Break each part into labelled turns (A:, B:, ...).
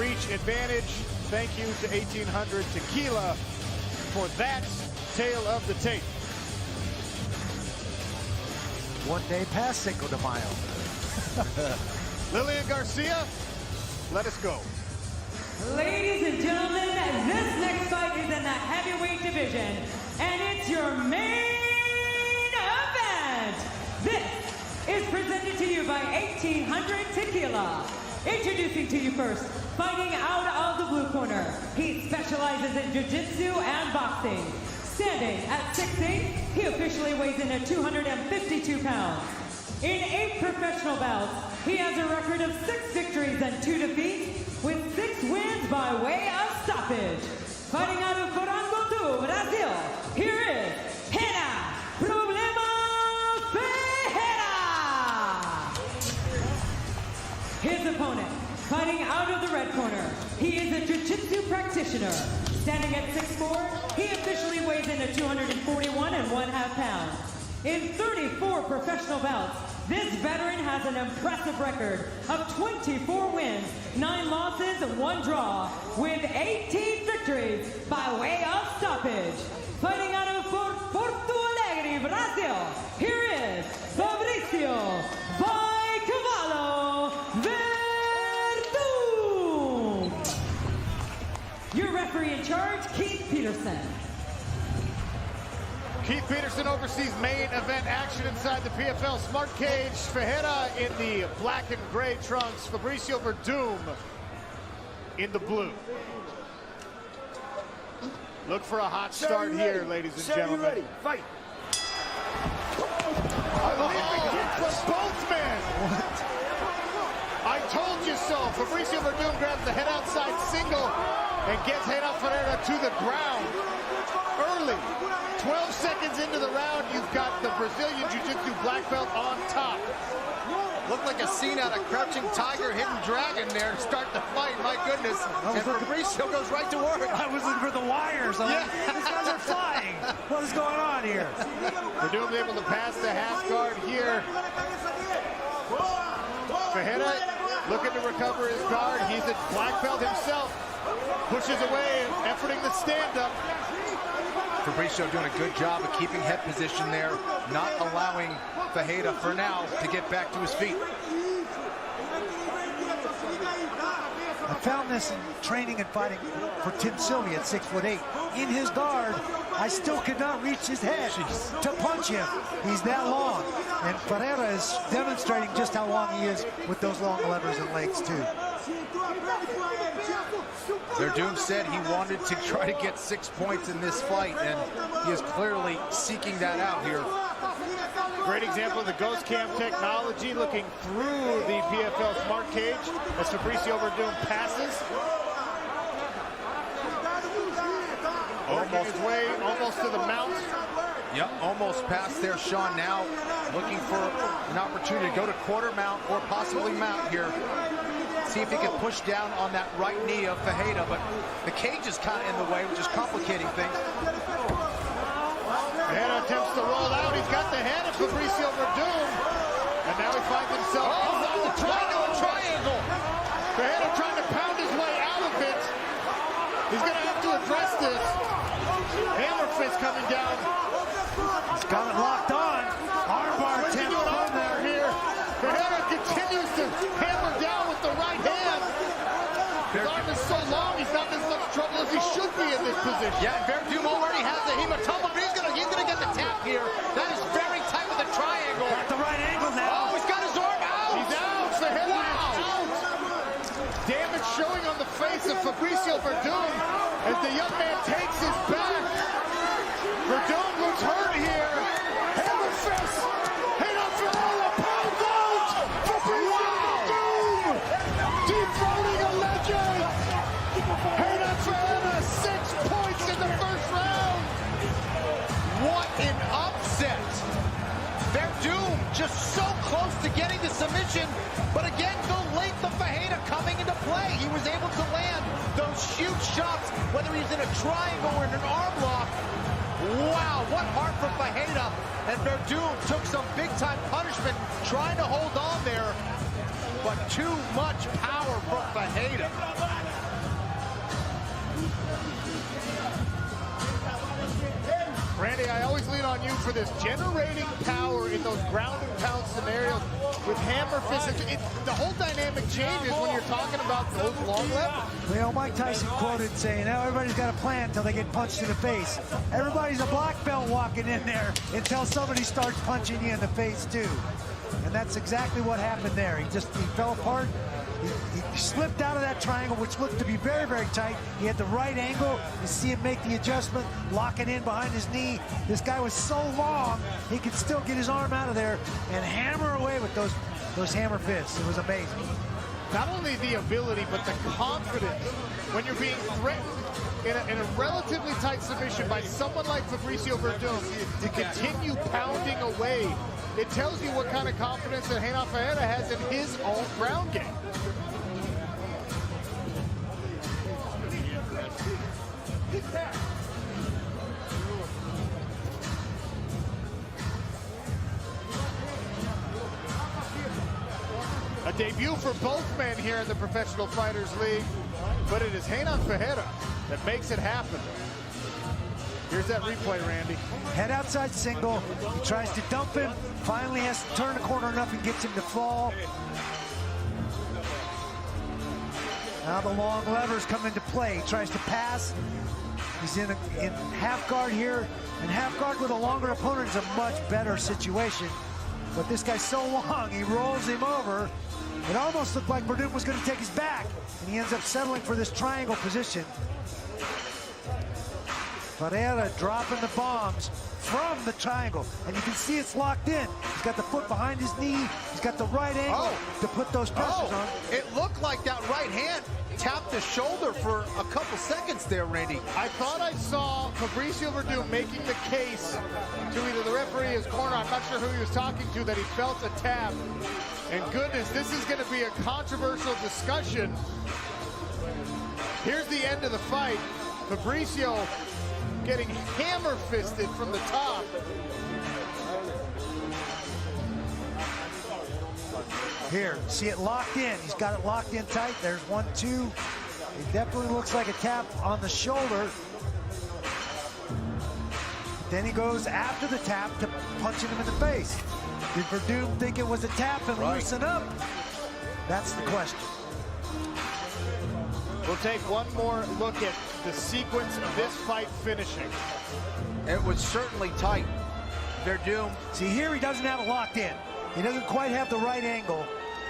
A: reach advantage. Thank you to 1800 Tequila for that tale of the tape.
B: 1 day past Cinco de Mayo.
A: Lillian Garcia, let us go.
C: Ladies and gentlemen, this next fight is in the heavyweight division, and it's your main event. This is presented to you by 1800 Tequila. Introducing to you first, fighting out of the blue corner. He specializes in jiu-jitsu and boxing. Standing at 6'8", he officially weighs in at 252 pounds. In 8 professional bouts, he has a record of 6 victories and 2 defeats, with 6 wins by way of stoppage. Fighting out of Tudo, Brazil, here is Renan, Problema!FL! His opponent, fighting out of the red corner, he is a jiu-jitsu practitioner. Standing at 6'4", he officially weighs in at 241.5 pounds. In 34 professional bouts, this veteran has an impressive record of 24 wins, 9 losses, and 1 draw, with 18 victories by way of stoppage. Fighting out of Porto Alegre, Brazil, here is Fabricio Werdum. Your referee in charge, Keith Peterson.
A: Keith Peterson oversees main event action inside the PFL Smart Cage. Ferreira in the black and gray trunks. Fabricio Werdum in the blue. Look for a hot start here, ladies and gentlemen.
D: Ready? Fight.
A: From both men. I told you so. Fabricio Werdum grabs the head outside single and gets Renan Ferreira to the ground early. 12 seconds into the round, you've got the Brazilian Jiu-Jitsu black belt on top.
E: Looked like a scene out of Crouching Tiger, Hidden Dragon there to start the fight, my goodness. And Fabricio goes right to work.
B: I was looking for the wires. These guys are flying. What is going on here?
A: Werdum able to pass the half guard here. Ferreira looking to recover his guard. He's a black belt himself. Pushes away, efforting the stand-up.
E: Fabricio doing a good job of keeping head position there, not allowing Ferreira, for now, to get back to his feet.
B: I found this in training and fighting for Tim Sylvia at 6'8". In his guard, I still could not reach his head to punch him. He's that long. And Ferreira is demonstrating just how long he is with those long levers and legs, too.
E: Werdum said he wanted to try to get 6 points in this fight, and he is clearly seeking that out here.
A: Great example of the ghost cam technology, looking through the PFL Smart Cage as Fabricio Werdum passes. Working his way almost to the mount.
E: Yep, almost past there. Sean now looking for an opportunity to go to quarter mount or possibly mount here. See if he can push down on that right knee of Ferreira, but the cage is kind of in the way, which is complicating things.
A: Ferreira attempts to roll out. He's got the head of Fabricio Werdum. And now he finds himself on the triangle. Ferreira trying to pound his way out of it. He's going to have to address this. Hammer fist coming down.
B: He's got it locked on. Armbar attempt on there.
A: Here. Ferreira continues to hammer down with the right hand. His arm is so long, he's not in as much trouble as he should be in this position.
E: Yeah, Werdum already has the hematoma, but he's gonna get the tap here. That is very tight with the triangle.
B: Got the right angle now.
E: Oh, he's got his arm out.
A: He's out. Ferreira is out. Damage showing on the face of Fabricio Werdum as the young man takes his back. Werdum looks hurt here. Hammer fist. Renan Ferreira pounds out. Fabricio Werdum dethroning a legend. Renan Ferreira 6 points in the first round.
E: What an upset. Werdum just so close to getting the submission, but again, the length of Ferreira coming into play. He was able to land those huge shots, whether he's in a triangle or in an arm lock. Wow, what heart for Ferreira. And Werdum took some big-time punishment trying to hold on there, but too much power from Ferreira.
A: for this, generating power in those ground and pound scenarios with hammer fists. The whole dynamic changes when you're talking about those long levers.
B: Well, Mike Tyson quoted saying, now everybody's got a plan until they get punched in the face. Everybody's a black belt walking in there until somebody starts punching you in the face too. And that's exactly what happened there. He fell apart. He slipped out of that triangle, which looked to be very, very tight. He had the right angle. You see him make the adjustment, lock it in behind his knee. This guy was so long, he could still get his arm out of there and hammer away with those hammer fists. It was amazing.
A: Not only the ability, but the confidence when you're being threatened in a relatively tight submission by someone like Fabricio Werdum to continue pounding away. It tells you what kind of confidence that Renan Ferreira has in his own ground game. A debut for both men here in the Professional Fighters League, but it is Renan Ferreira that makes it happen. Here's that replay, Randy.
B: Head outside single. He tries to dump him. Finally has to turn the corner enough and gets him to fall. Now the long levers come into play. He tries to pass. He's in half guard here. And half guard with a longer opponent is a much better situation. But this guy's so long, he rolls him over. It almost looked like Werdum was going to take his back. And he ends up settling for this triangle position. Ferreira dropping the bombs from the triangle. And you can see it's locked in. He's got the foot behind his knee. He's got the right angle to put those pressures on.
E: It looked like that right hand tapped the shoulder for a couple seconds there, Randy.
A: I thought I saw Fabricio Werdum making the case to either the referee or his corner, I'm not sure who he was talking to, that he felt a tap. And goodness, this is going to be a controversial discussion. Here's the end of the fight. Fabricio getting hammer fisted from the top.
B: Here, see it locked in. He's got it locked in tight. There's 1, 2. It definitely looks like a tap on the shoulder. Then he goes after the tap to punching him in the face. Did Werdum think it was a tap and loosen up? That's the question.
A: We'll take one more look at the sequence of this fight finishing.
E: It was certainly tight. Werdum.
B: See, here he doesn't have it locked in. He doesn't quite have the right angle.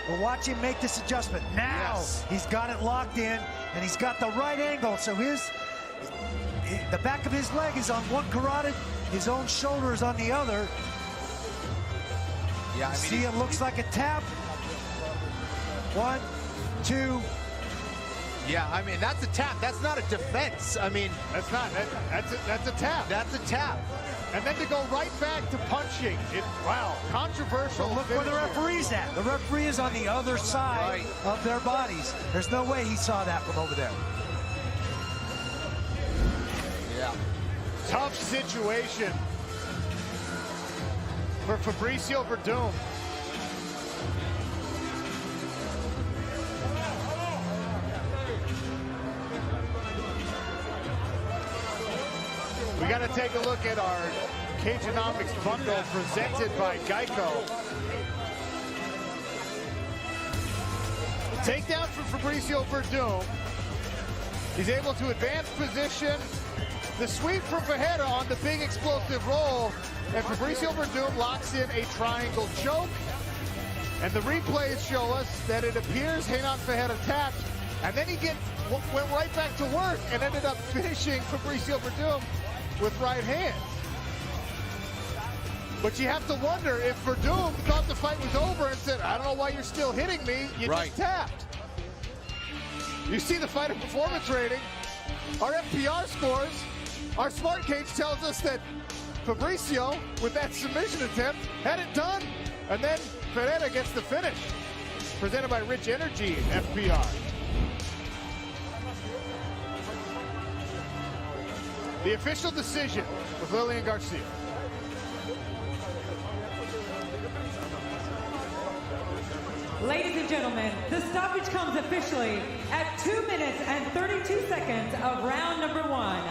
B: But watch him make this adjustment. Now he's got it locked in, and he's got the right angle. So the back of his leg is on one carotid, his own shoulder is on the other. Yeah, I mean, see, it looks like a tap. 1, 2.
E: Yeah, I mean, that's a tap. That's not a defense. I mean,
A: that's not. That's a tap.
E: That's a tap.
A: And then to go right back to punching. Wow, controversial.
B: But look where the referee's at. The referee is on the other side of their bodies. There's no way he saw that from over there.
E: Yeah.
A: Tough situation for Fabricio Werdum. We got to take a look at our Cageonomics bundle presented by Geico. Takedown from Fabricio Werdum. He's able to advance position. The sweep from Ferreira on the big explosive roll. And Fabricio Werdum locks in a triangle choke. And the replays show us that it appears Renan Ferreira tapped. And then he went right back to work and ended up finishing Fabricio Werdum with right hand. But you have to wonder if Werdum thought the fight was over and said, I don't know why you're still hitting me, you just tapped. You see the fighter performance rating, our FPR scores, our smart cage tells us that Fabricio, with that submission attempt, had it done. And then Ferreira gets the finish. Presented by Rich Energy FPR. The official decision with Lillian Garcia.
C: Ladies and gentlemen, the stoppage comes officially at 2 minutes and 32 seconds of round number 1.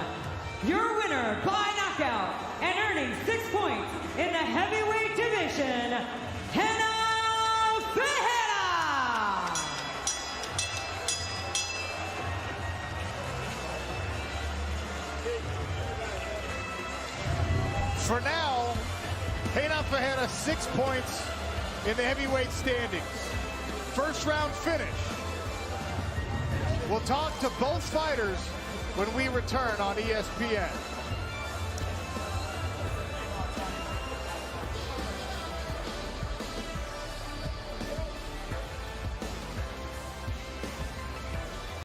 C: Your winner by knockout. knockout and earning 6 points in the heavyweight division, Renan Ferreira.
A: For now, Renan Ferreira 6 points in the heavyweight standings. First round finish. We'll talk to both fighters when we return on ESPN.